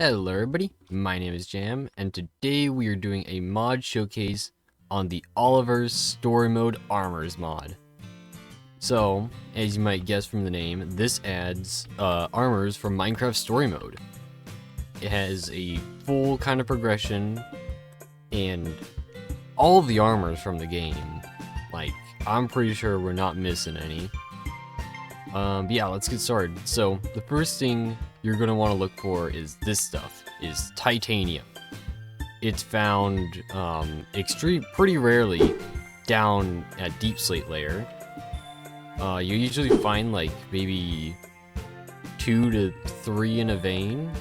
Hello everybody, my name is Jam, and today we are doing a mod showcase on the Oliver's Story Mode Armors mod. So, as you might guess from the name, this adds armors from Minecraft Story Mode. It has a full kind of progression, and all of the armors from the game. Like, I'm pretty sure we're not missing any. But yeah, let's get started. So, the first thing you're going to want to look for is this stuff, is titanium. It's found pretty rarely down at deep slate layer. You usually find like maybe 2 to 3 in a vein.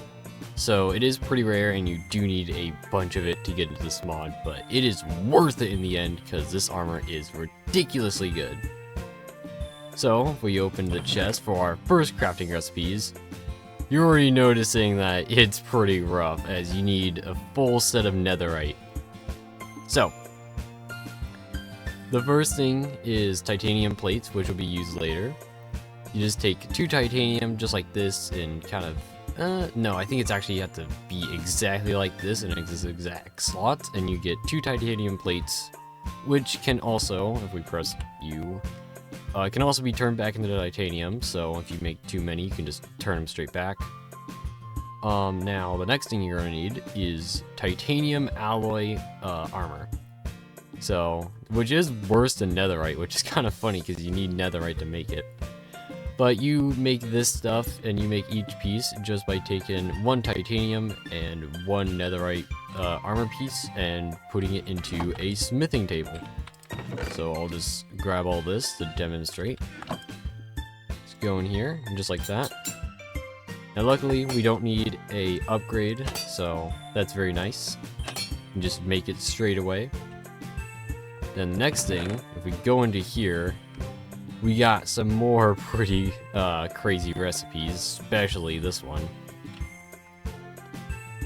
So it is pretty rare and you do need a bunch of it to get into this mod, but it is worth it in the end because this armor is ridiculously good. So, if we open the chest for our first crafting recipes, you're already noticing that it's pretty rough, as you need a full set of netherite. So, the first thing is titanium plates, which will be used later. You just take 2 titanium, just like this, and kind of... no, I think it's actually you have to be exactly like this in this exact slot, and you get 2 titanium plates, which can also, if we press U... it can also be turned back into titanium, so if you make too many, you can just turn them straight back. Now, the next thing you're going to need is titanium alloy armor. So, which is worse than netherite, which is kind of funny because you need netherite to make it. But you make this stuff, and you make each piece just by taking 1 titanium and 1 netherite armor piece and putting it into a smithing table. So I'll just grab all this to demonstrate. Let's go in here, and just like that. Now luckily, we don't need a upgrade, so that's very nice. You just make it straight away. Then the next thing, if we go into here, we got some more pretty crazy recipes, especially this one.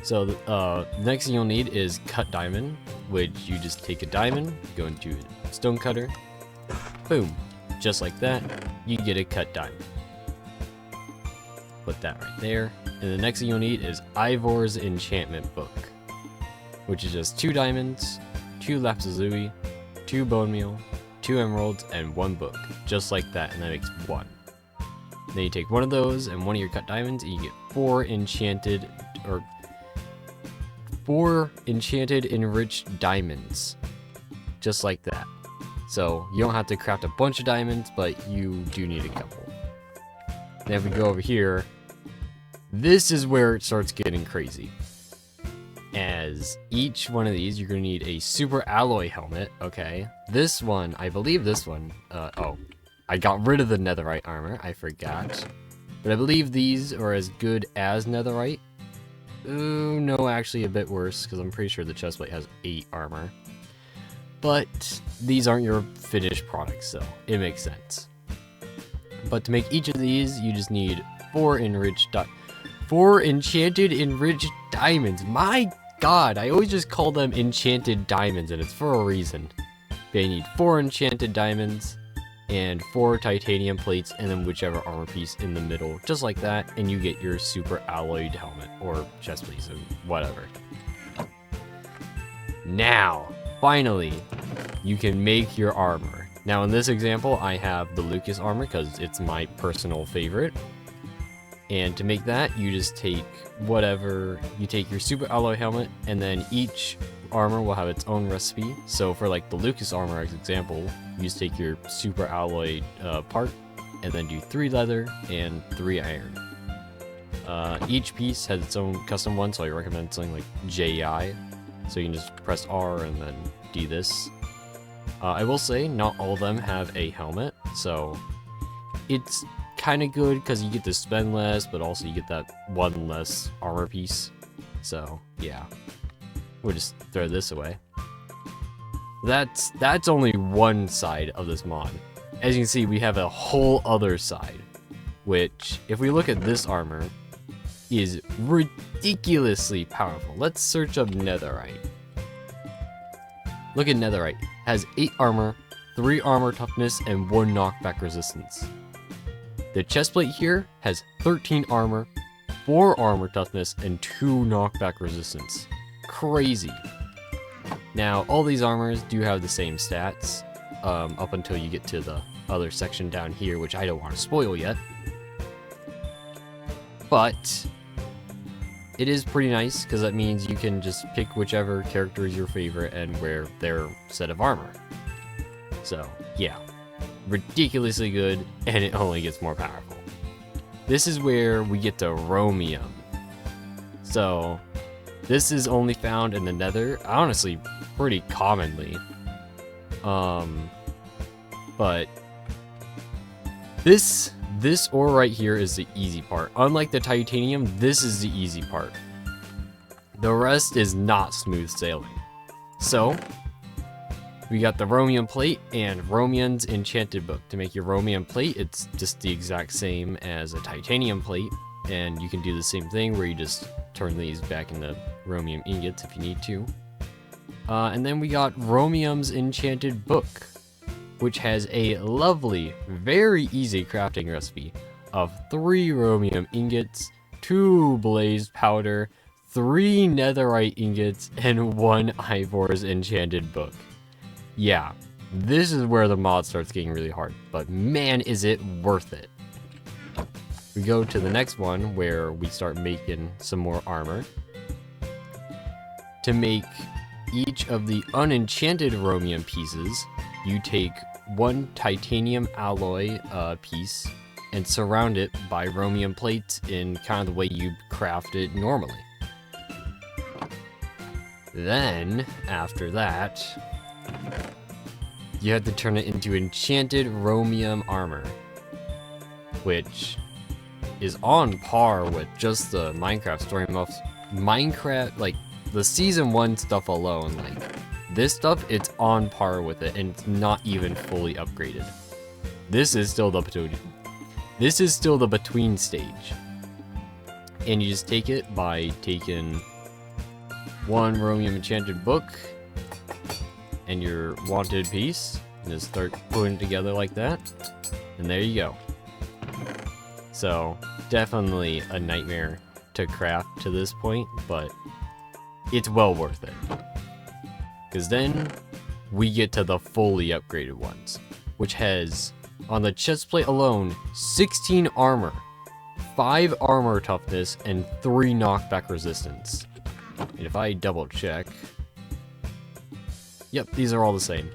So the next thing you'll need is cut diamond, which you just take a diamond, go into a stone cutter, boom, just like that, you get a cut diamond. Put that right there. And the next thing you'll need is Ivor's enchantment book, which is just 2 diamonds, 2 lapis lazuli, 2 bone meal, 2 emeralds, and 1 book, just like that, and that makes 1. Then you take one of those and 1 of your cut diamonds, and you get 4 enchanted enriched diamonds, just like that. So you don't have to craft a bunch of diamonds, but you do need a couple. Then if we go over here, this is where it starts getting crazy. As each one of these, you're going to need a super alloy helmet, okay? This one, I believe this one, oh, I got rid of the netherite armor, I forgot. But I believe these are as good as netherite. Ooh, no, actually a bit worse, because I'm pretty sure the chestplate has 8 armor. But these aren't your finished products, so it makes sense. But to make each of these, you just need 4 enchanted enriched diamonds. My god, I always just call them enchanted diamonds, and it's for a reason. They need 4 enchanted diamonds, and 4 titanium plates, and then whichever armor piece in the middle, just like that, and you get your super alloyed helmet, or chest piece, or whatever. Now, finally, you can make your armor. Now in this example, I have the Lucas armor, because it's my personal favorite. And to make that, you just take whatever, you take your super alloy helmet, and then each armor will have its own recipe. So for like the Lucas armor as example, you just take your super alloy part, and then do 3 leather and 3 iron. Each piece has its own custom one, so I recommend something like JI. So you can just press R and then do this. I will say, not all of them have a helmet, so it's kind of good because you get to spend less, but also you get that 1 less armor piece. So yeah, we'll just throw this away. That's only one side of this mod. As you can see, we have a whole other side, which, if we look at this armor, is ridiculously powerful. Let's search up netherite. Look at netherite. Has 8 armor, 3 armor toughness, and 1 knockback resistance. The chestplate here has 13 armor, 4 armor toughness, and 2 knockback resistance. Crazy. Now, all these armors do have the same stats, up until you get to the other section down here, which I don't want to spoil yet. But it is pretty nice, because that means you can just pick whichever character is your favorite and wear their set of armor. So, yeah. Ridiculously good, and it only gets more powerful. This is where we get to Romium. So, this is only found in the Nether, honestly, pretty commonly. But this ore right here is the easy part. Unlike the titanium, this is the easy part. The rest is not smooth sailing. So, we got the Romium plate and Romium's enchanted book. To make your Romium plate, it's just the exact same as a titanium plate, and you can do the same thing where you just turn these back into Romium ingots if you need to. And then we got Romium's enchanted book, which has a lovely, very easy crafting recipe of 3 Romium ingots, 2 blazed powder, 3 netherite ingots, and 1 Ivor's enchanted book. Yeah, this is where the mod starts getting really hard, but man, is it worth it. We go to the next one where we start making some more armor. To make each of the unenchanted Romium pieces, you take 1 titanium alloy piece and surround it by Romium plates in kind of the way you craft it normally. Then, after that, you have to turn it into enchanted Romium armor, which is on par with just the Minecraft story modes. Minecraft, like, the Season 1 stuff alone, like, this stuff, it's on par with it, and it's not even fully upgraded. This is still the between stage. And you just take it by taking 1 Romium enchanted book and your wanted piece, and just start putting it together like that, and there you go. So, definitely a nightmare to craft to this point, but it's well worth it. Because then we get to the fully upgraded ones, which has, on the chest plate alone, 16 armor, 5 armor toughness, and 3 knockback resistance. And if I double check, yep, these are all the same.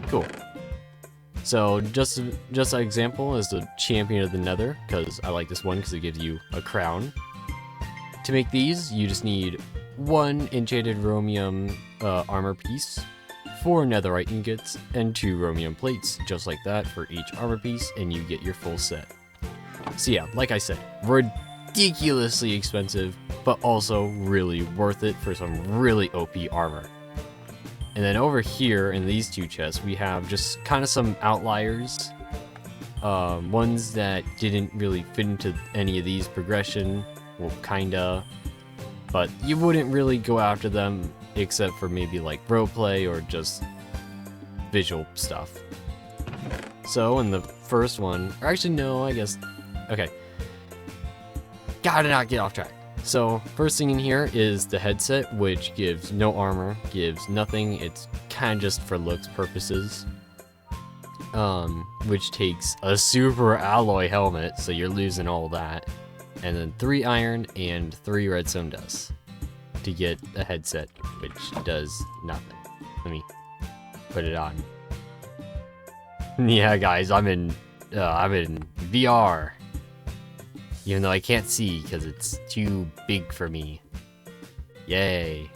Cool. So just an example is the Champion of the Nether, because I like this one because it gives you a crown. To make these, you just need 1 enchanted Romium armor piece, 4 netherite ingots, and 2 Romium plates, just like that for each armor piece, and you get your full set. So yeah, like I said, ridiculously expensive, but also really worth it for some really OP armor. And then over here in these 2 chests, we have just kind of some outliers. Ones that didn't really fit into any of these progression, well, kinda. But you wouldn't really go after them except for maybe like roleplay or just visual stuff. So in the first one, or actually no, I guess, okay. Gotta not get off track. So first thing in here is the headset, which gives no armor, gives nothing. It's kind of just for looks purposes. Which takes a super alloy helmet, so you're losing all that. And then 3 iron and 3 redstone dust to get a headset, which does nothing. Let me put it on. Yeah, guys, I'm in VR, even though I can't see because it's too big for me. Yay!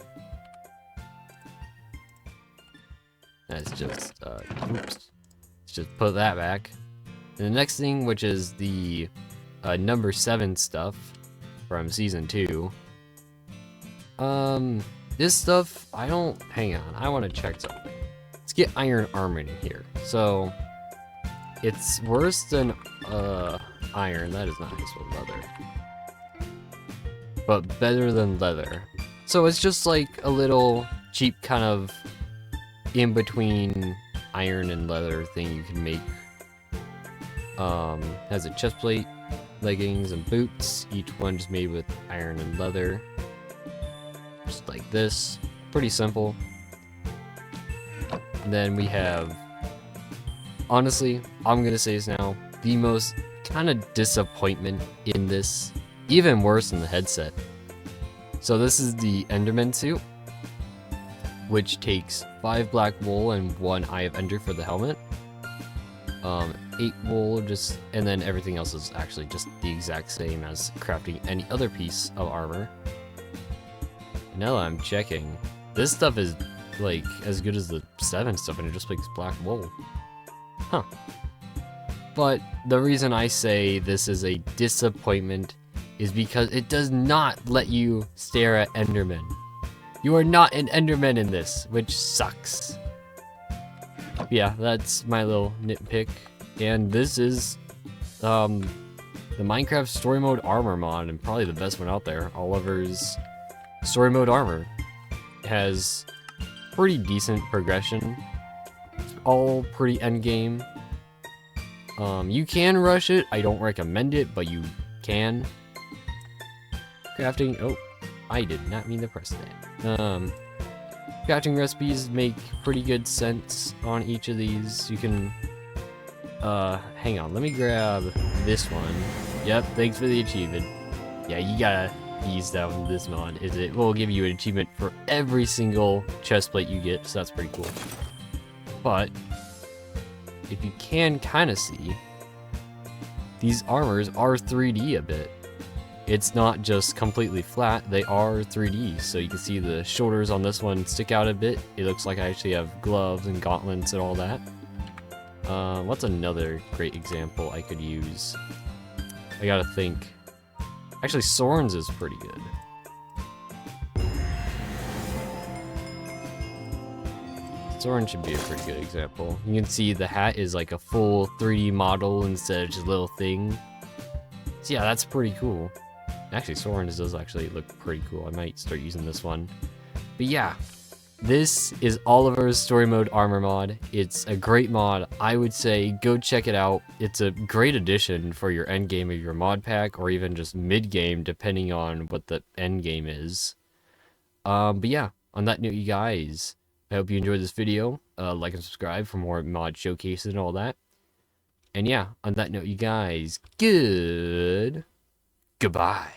That's just oops. Let's just put that back. And the next thing, which is the number 7 stuff from season 2. This stuff, hang on, I want to check something. Let's get iron armor in here. So, it's worse than, iron, that is not this one, leather. But better than leather. So it's just like a little cheap kind of in between iron and leather thing you can make. Has a chest plate, leggings and boots, each one just made with iron and leather. Just like this. Pretty simple. And then we have, honestly, I'm gonna say this now, the most kind of disappointment in this, even worse than the headset. So this is the Enderman suit, which takes 5 black wool and 1 Eye of Ender for the helmet. 8 wool, and then everything else is actually just the exact same as crafting any other piece of armor. Now that I'm checking, this stuff is like as good as the 7 stuff, and it just makes black wool. Huh. But the reason I say this is a disappointment is because it does not let you stare at Endermen. You are not an Enderman in this, which sucks. Yeah, that's my little nitpick. And this is the Minecraft Story Mode Armor mod, and probably the best one out there. Oliver's Story Mode Armor. It has pretty decent progression. It's all pretty endgame. You can rush it. I don't recommend it, but you can. Crafting. Oh, I did not mean to press that. Crafting recipes make pretty good sense on each of these. You can. Hang on. Let me grab this one. Yep. Thanks for the achievement. Yeah, you gotta ease down this mod. It will give you an achievement for every single chest plate you get, so that's pretty cool. But if you can kind of see, these armors are 3D a bit. It's not just completely flat, they are 3D. So you can see the shoulders on this one stick out a bit. It looks like I actually have gloves and gauntlets and all that. What's another great example I could use? I gotta think. Actually, Soren's is pretty good. Soren should be a pretty good example. You can see the hat is like a full 3D model instead of just a little thing. So yeah, that's pretty cool. Actually, Soren's does actually look pretty cool. I might start using this one. But yeah, this is Oliver's Story Mode Armor mod. It's a great mod. I would say go check it out. It's a great addition for your end game of your mod pack, or even just mid game, depending on what the end game is. But yeah, on that note, you guys, I hope you enjoyed this video. Like and subscribe for more mod showcases and all that. And yeah, on that note, you guys, goodbye.